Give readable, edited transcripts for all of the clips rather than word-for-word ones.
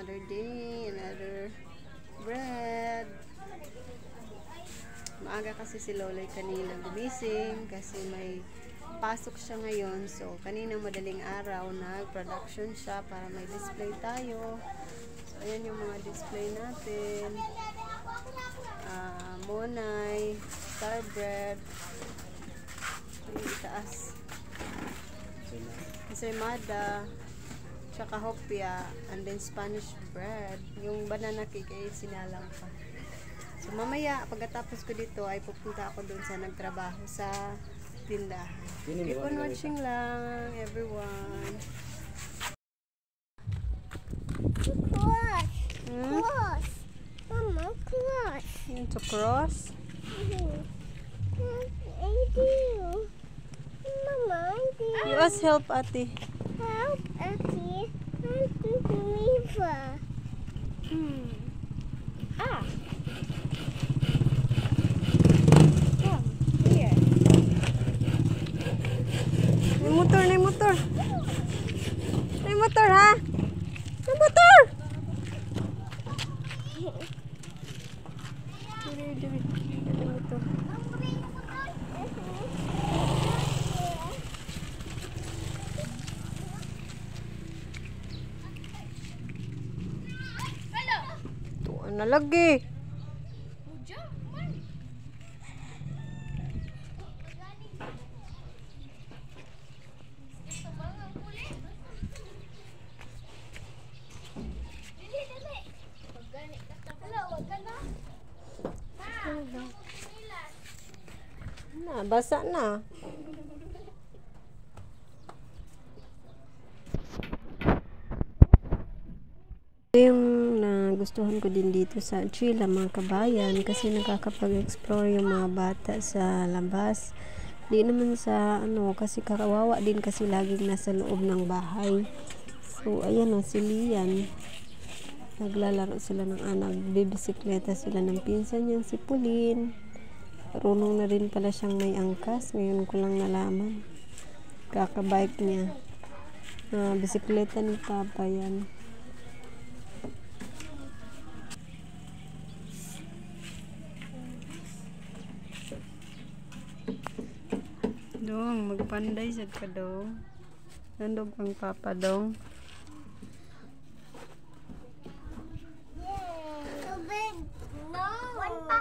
Another day, another bread. Maaga kasi si Loloy kanina gumising kasi may pasok siya ngayon. So, kanina madaling araw nag-production siya para may display tayo. So, ayan yung mga display natin. Monay, star bread. Yung itaas. Ensaymada. Tsaka hopia, and then Spanish bread. Yung banana cake ay sinalang pa. So mamaya, pagkatapos ko dito ay pupunta ako doon sa nagtrabaho sa tindahan. Keep on watching lang, everyone. Cross. Cross. Mama, cross. Yun to cross. I do. Mama, I do. You ask help, ate. Help, Ati. Help the river. Ah. Come here. May motor, may motor. May motor, ha? May motor! Diri. May motor. Tuan na lagi. Na, basa na. Yung nagustuhan ko din dito sa Chile mga kabayan kasi nakakapag-explore yung mga bata sa labas. Di naman sa kasi kakawawa din kasi laging nasa loob ng bahay. So ayan si Lian. Naglalaro sila ng nagbibisikleta sila ng pinsan niyan si Pauline. Marunong na rin pala siyang may angkas. Ngayon ko lang nalaman. Kakabike niya. Bisikleta ni Papa yan. Dong, magpanday sad ka dong. Nandog pang Papa dong. So big. No. One pa.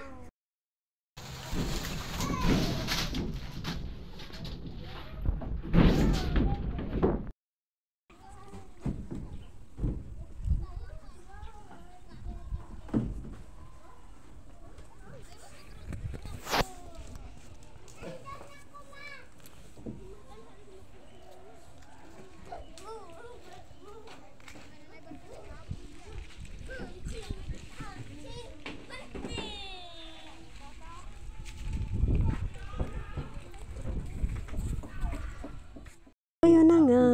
Ayun na nga,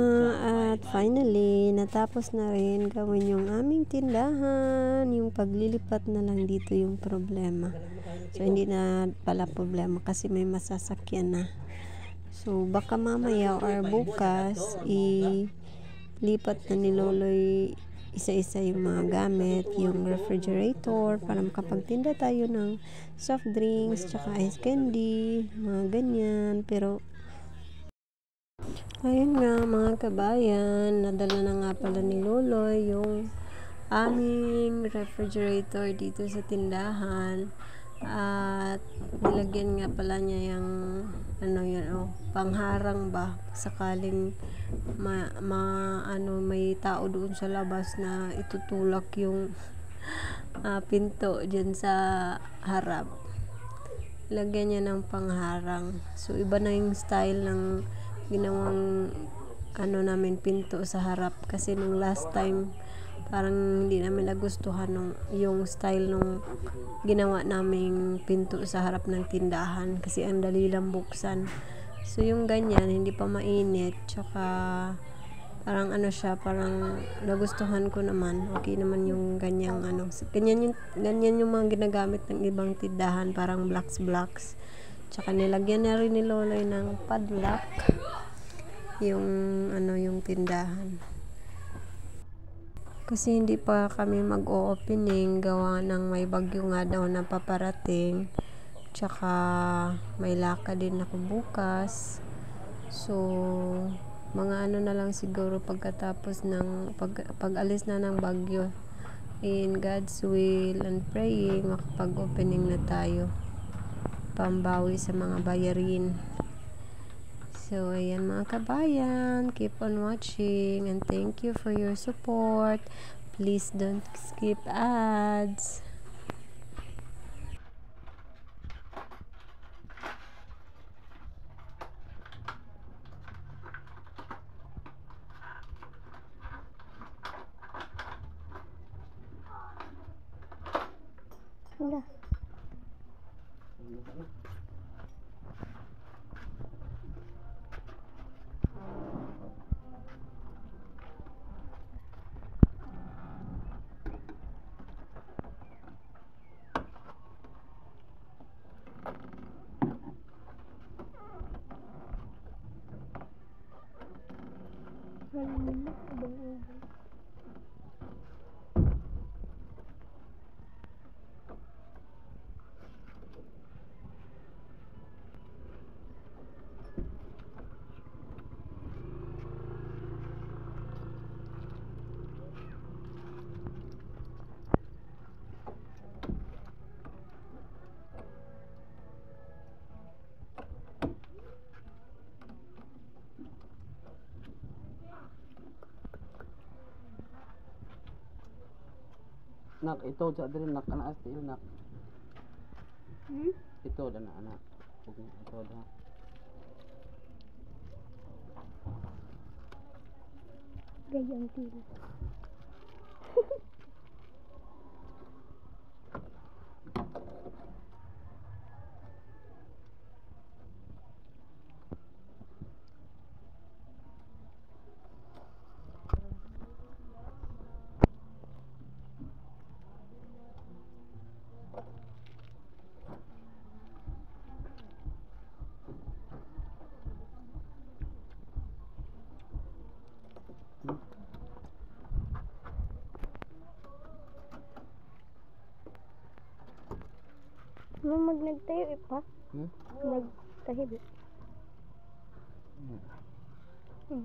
at finally, natapos na rin gawin yung aming tindahan. Yung paglilipat na lang dito yung problema. So, hindi na pala problema kasi may masasakyan na. So, baka mamaya or bukas, ilipat na ni Loloy isa-isa yung mga gamit, yung refrigerator, para makapagtinda tayo ng soft drinks, tsaka ice candy, mga ganyan. Pero, ayun nga mga kabayan, nadala na nga pala ni Loloy yung aming refrigerator dito sa tindahan at nilagyan nga pala niya yung pangharang ba sakaling may tao doon sa labas na itutulak yung pinto dyan sa harap. Lagyan niya ng pangharang. So iba na yung style ng ginawang namin pinto sa harap kasi nung last time parang hindi namin nagustuhan yung style nung ginawa naming pinto sa harap ng tindahan kasi ang dali lang buksan. So yung ganyan hindi pa mainit tsaka parang siya parang nagustuhan ko naman. Okay naman yung ganyang ganyan yung mga ginagamit ng ibang tindahan parang blocks. Tsaka nilagyan na rin ni Loloy ng padlock yung yung tindahan. Kasi hindi pa kami mag-o-opening gawa ng may bagyo nga daw na paparating. Tsaka may lakad din ako bukas. So, mga ano na lang siguro pagkatapos ng pag-alis na ng bagyo. In God's will and praying, makapag-opening na tayo. Pambawi sa mga bayarin. So, ayan mga kabayan, keep on watching and thank you for your support. Please don't skip ads. Wala. Nak, ito sa diri nak ana asti nak. Hmm? Ito da na anak. Ito da. Gayang tili. Nung magnagtayo pa? Nagtahibi. Hmm.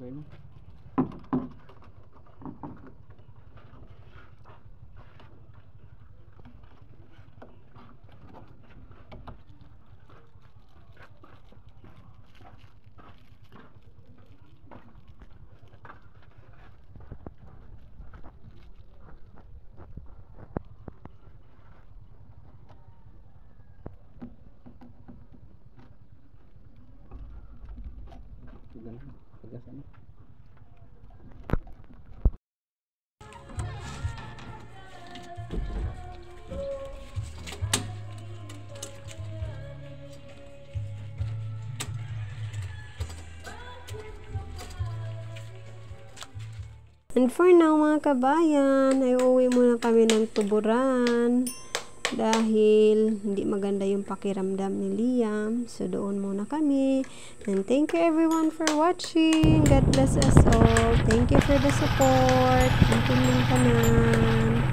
Ganun. Ganun. Pagasan. And for now mga kabayan, ay uuwi muna kami ng Tuburan dahil hindi maganda yung pakiramdam ni Liam. So doon muna kami. And thank you everyone for watching. God bless us all. Thank you for the support. Ang tanan.